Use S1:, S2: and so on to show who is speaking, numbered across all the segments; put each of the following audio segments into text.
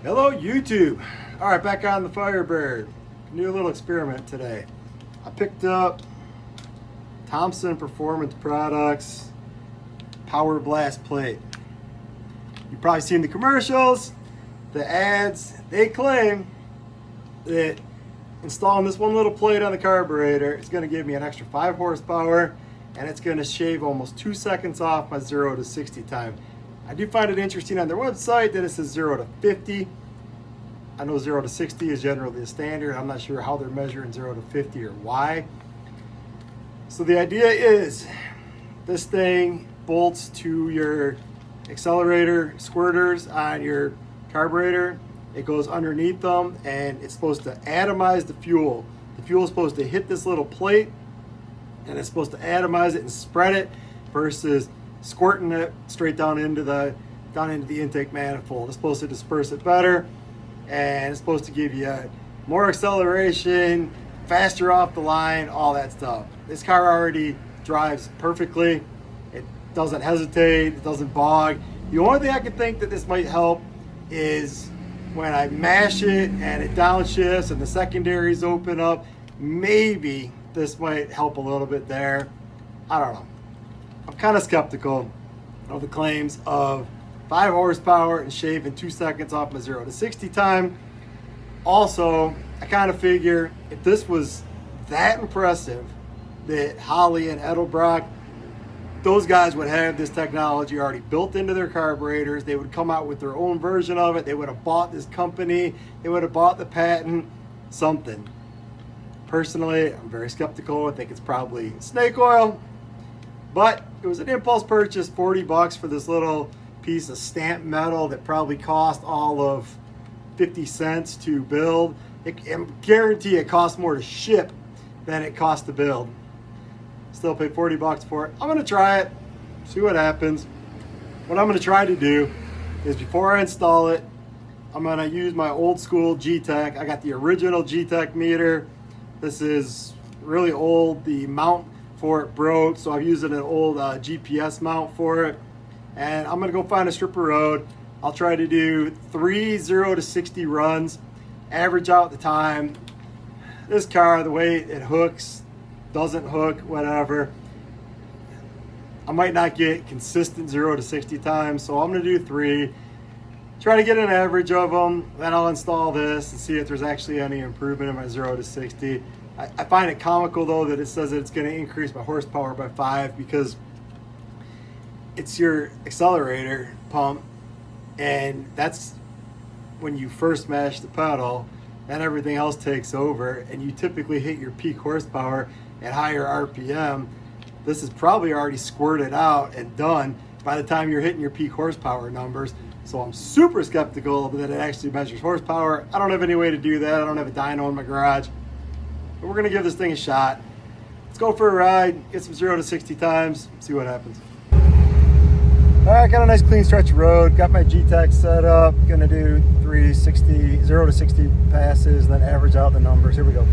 S1: Hello YouTube. All right, back on the Firebird. New little experiment today. I picked up Thompson Performance Products Power Blast plate. You've probably seen the commercials, the ads. They claim that installing this one little plate on the carburetor is going to give me an extra 5 horsepower and it's going to shave almost 2 seconds off my 0 to 60 time. I do find it interesting on their website that it says 0 to 50. I know 0 to 60 is generally a standard. I'm not sure how they're measuring 0 to 50 or why. So the idea is this thing bolts to your accelerator squirters on your carburetor. It goes underneath them and it's supposed to atomize the fuel. The fuel is supposed to hit this little plate and it's supposed to atomize it and spread it versus squirting it straight down into the intake manifold. It's supposed to disperse it better and it's supposed to give you more acceleration, faster off the line, all that stuff. This car already drives perfectly. It doesn't hesitate, it doesn't bog. The only thing I can think that this might help is when I mash it and it downshifts and the secondaries open up. Maybe this might help a little bit there. I don't know. I'm kind of skeptical of the claims of 5 horsepower and shaving 2 seconds off my 0 to 60 time. Also, I kind of figure if this was that impressive that Holley and Edelbrock, those guys would have this technology already built into their carburetors. They would come out with their own version of it. They would have bought this company. They would have bought the patent, something. Personally, I'm very skeptical. I think it's probably snake oil. But it was an impulse purchase, 40 bucks for this little piece of stamped metal that probably cost all of 50 cents to build. I guarantee it costs more to ship than it costs to build. Still pay 40 bucks for it. I'm gonna try it, see what happens. What I'm gonna try to do is before I install it, I'm gonna use my old school G-Tech. I got the original G-Tech meter. This is really old. The mount for it broke, so I'm using an old GPS mount for it. And I'm gonna go find a strip of road. I'll try to do 3 0 to 60 runs, average out the time. This car, the way it hooks, doesn't hook, whatever. I might not get consistent 0 to 60 times, so I'm gonna do 3. Try to get an average of them, then I'll install this and see if there's actually any improvement in my 0 to 60. I find it comical though that it says that it's going to increase my horsepower by 5 because it's your accelerator pump and that's when you first mash the pedal, then everything else takes over and you typically hit your peak horsepower at higher RPM. This is probably already squirted out and done by the time you're hitting your peak horsepower numbers. So I'm super skeptical that it actually measures horsepower. I don't have any way to do that. I don't have a dyno in my garage. But we're gonna give this thing a shot. Let's go for a ride, get some 0 to 60 times, see what happens. All right, got a nice clean stretch of road. Got my G-Tech set up. Gonna do 360, 0 to 60 passes, then average out the numbers. Here we go.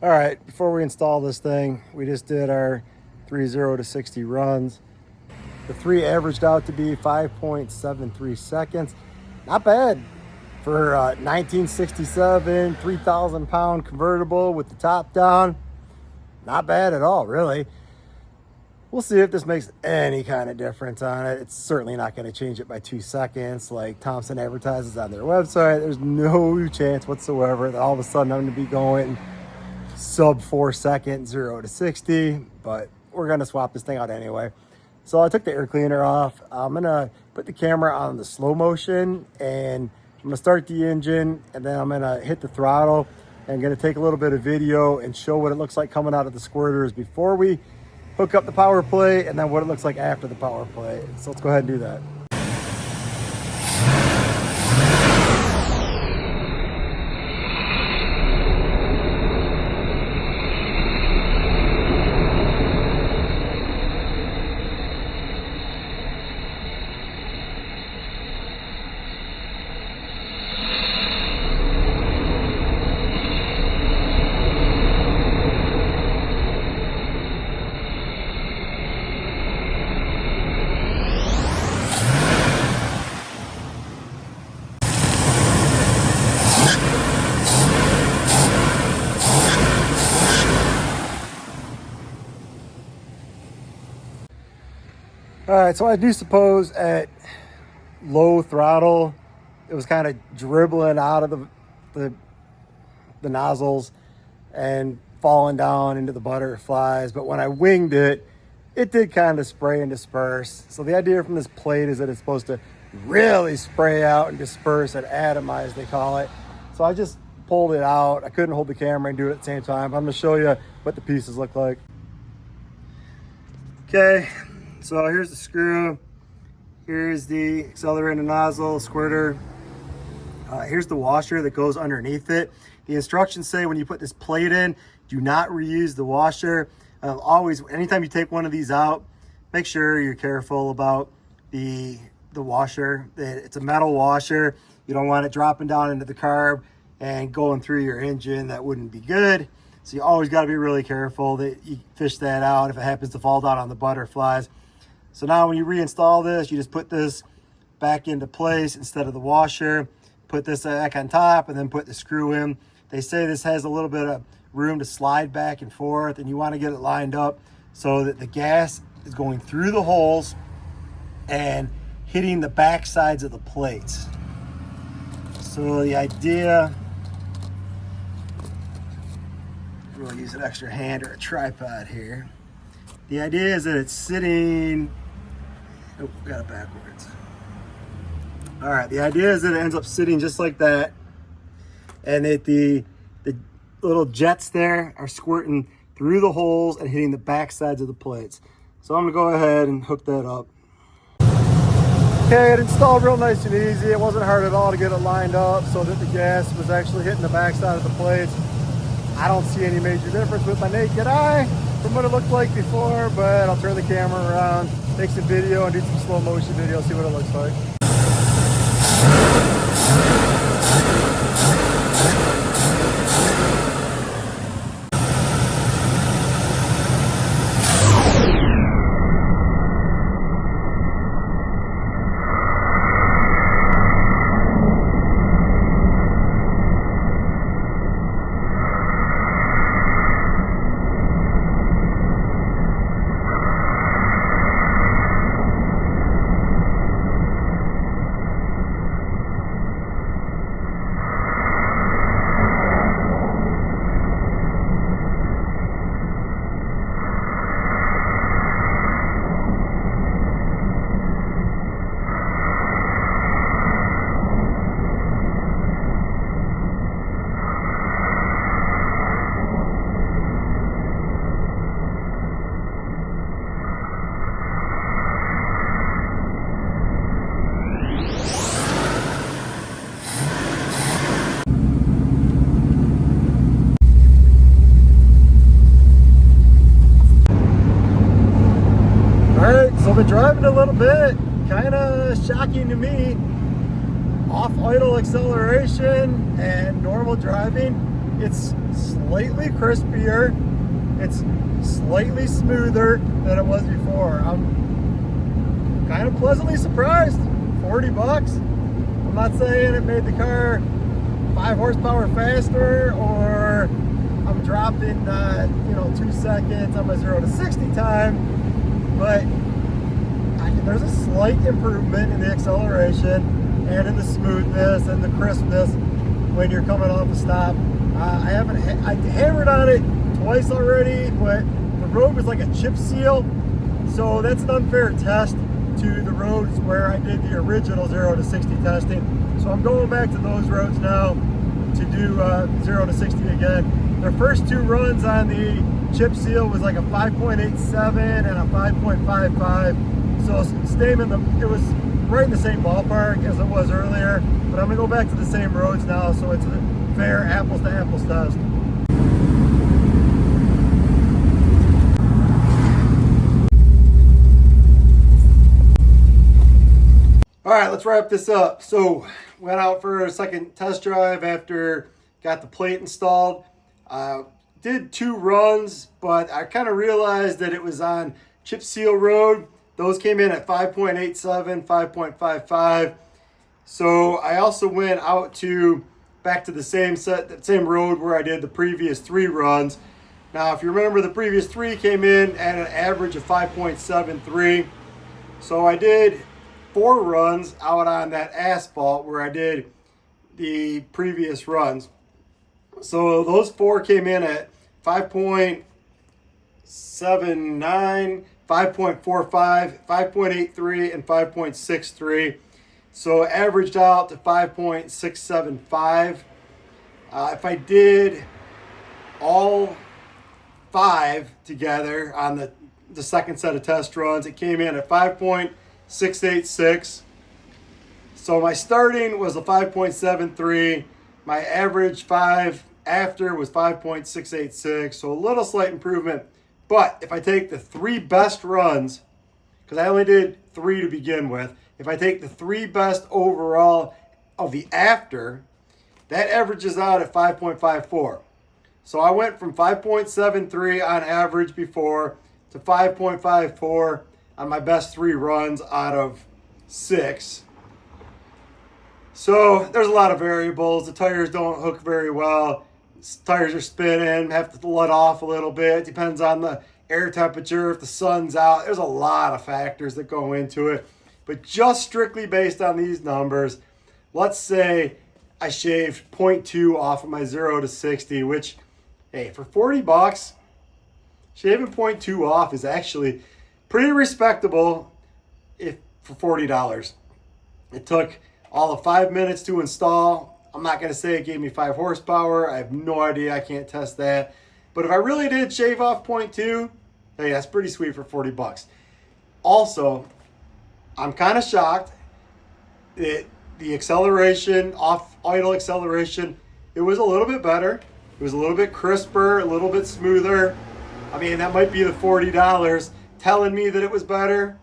S1: All right, before we install this thing, we just did our 3 0 to 60 runs. The 3 averaged out to be 5.73 seconds. Not bad for 1967, 3,000 pound convertible with the top down. Not bad at all, really. We'll see if this makes any kind of difference on it. It's certainly not going to change it by 2 seconds like Thompson advertises on their website. There's no chance whatsoever that all of a sudden I'm going to be going sub 4 second 0 to 60, but we're gonna swap this thing out anyway. So I took the air cleaner off. I'm gonna put the camera on the slow motion and I'm gonna start the engine and then I'm gonna hit the throttle. and going to take a little bit of video and show what it looks like coming out of the squirters before we hook up the power plate, and then what it looks like after the power plate. So let's go ahead and do that. All right, so I do suppose at low throttle, it was kind of dribbling out of the nozzles and falling down into the butterflies. But when I winged it, it did kind of spray and disperse. So the idea from this plate is that it's supposed to really spray out and disperse and atomize, they call it. So I just pulled it out. I couldn't hold the camera and do it at the same time. I'm gonna show you what the pieces look like. Okay. So here's the screw, here's the accelerator nozzle, squirter, here's the washer that goes underneath it. The instructions say when you put this plate in, do not reuse the washer. Always, anytime you take one of these out, make sure you're careful about the washer. It's a metal washer. You don't want it dropping down into the carb and going through your engine. That wouldn't be good. So you always got to be really careful that you fish that out if it happens to fall down on the butterflies. So now when you reinstall this, you just put this back into place instead of the washer, put this back on top, and then put the screw in. They say this has a little bit of room to slide back and forth, and you want to get it lined up so that the gas is going through the holes and hitting the back sides of the plates. So the idea, we'll use an extra hand or a tripod here. The idea is that it's sitting, oh, got it backwards. All right, the idea is that it ends up sitting just like that, and that the little jets there are squirting through the holes and hitting the back sides of the plates. So I'm gonna go ahead and hook that up. Okay, it installed real nice and easy. It wasn't hard at all to get it lined up so that the gas was actually hitting the back side of the plates. I don't see any major difference with my naked eye from what it looked like before, but I'll turn the camera around, take some video, and do some slow motion video, see what it looks like. Been driving a little bit, kind of shocking to me. Off idle acceleration and normal driving, it's slightly crispier, it's slightly smoother than it was before. I'm kind of pleasantly surprised. 40 bucks. I'm not saying it made the car 5 horsepower faster, or I'm dropping 2 seconds on my 0 to 60 time, but there's a slight improvement in the acceleration and in the smoothness and the crispness when you're coming off a stop. I hammered on it twice already, but the road was like a chip seal, so that's an unfair test to the roads where I did the original 0 to 60 testing. So I'm going back to those roads now, to do 0 to 60 again. Their first two runs on the chip seal was like a 5.87 and a 5.55. So staying in it was right in the same ballpark as it was earlier, but I'm gonna go back to the same roads now, so it's a fair apples to apples test. All right, let's wrap this up. So went out for a second test drive after got the plate installed. Did 2 runs, but I kind of realized that it was on chip seal road. Those came in at 5.87, 5.55. So I also went out back to the same road where I did the previous 3 runs. Now, if you remember, the previous 3 came in at an average of 5.73. So I did 4 runs out on that asphalt where I did the previous runs. So those 4 came in at 5.79, 5.45, 5.83, and 5.63. So averaged out to 5.675. If I did all 5 together on the second set of test runs, it came in at 5.686. So my starting was a 5.73. My average 5 after was 5.686. So a little slight improvement. But if I take the 3 best runs, because I only did 3 to begin with, if I take the 3 best overall of the after, that averages out at 5.54. So I went from 5.73 on average before to 5.54 on my best 3 runs out of 6. So there's a lot of variables. The tires don't hook very well. Tires are spinning, have to let off a little bit. Depends on the air temperature, if the sun's out. There's a lot of factors that go into it. But just strictly based on these numbers, let's say I shaved 0.2 off of my 0 to 60, which, hey, for $40, shaving 0.2 off is actually pretty respectable for $40. It took all of 5 minutes to install. I'm not going to say it gave me 5 horsepower. I have no idea. I can't test that. But if I really did shave off 0.2, hey, that's pretty sweet for $40. Also, I'm kind of shocked that the acceleration, off idle acceleration, it was a little bit better. It was a little bit crisper, a little bit smoother. I mean, that might be the $40 telling me that it was better.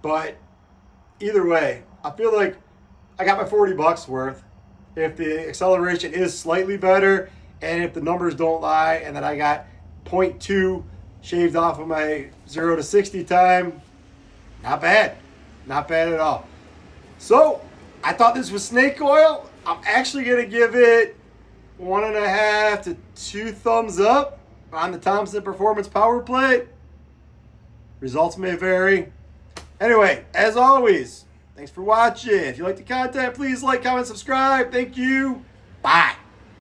S1: But either way, I feel like I got my $40 worth. If the acceleration is slightly better and if the numbers don't lie and that I got 0.2 shaved off of my 0 to 60 time, not bad. Not bad at all. So I thought this was snake oil. I'm actually going to give it 1.5 to 2 thumbs up on the Thompson Performance Power Plate. Results may vary. Anyway, as always, thanks for watching. If you like the content, please like, comment, subscribe. Thank you. Bye.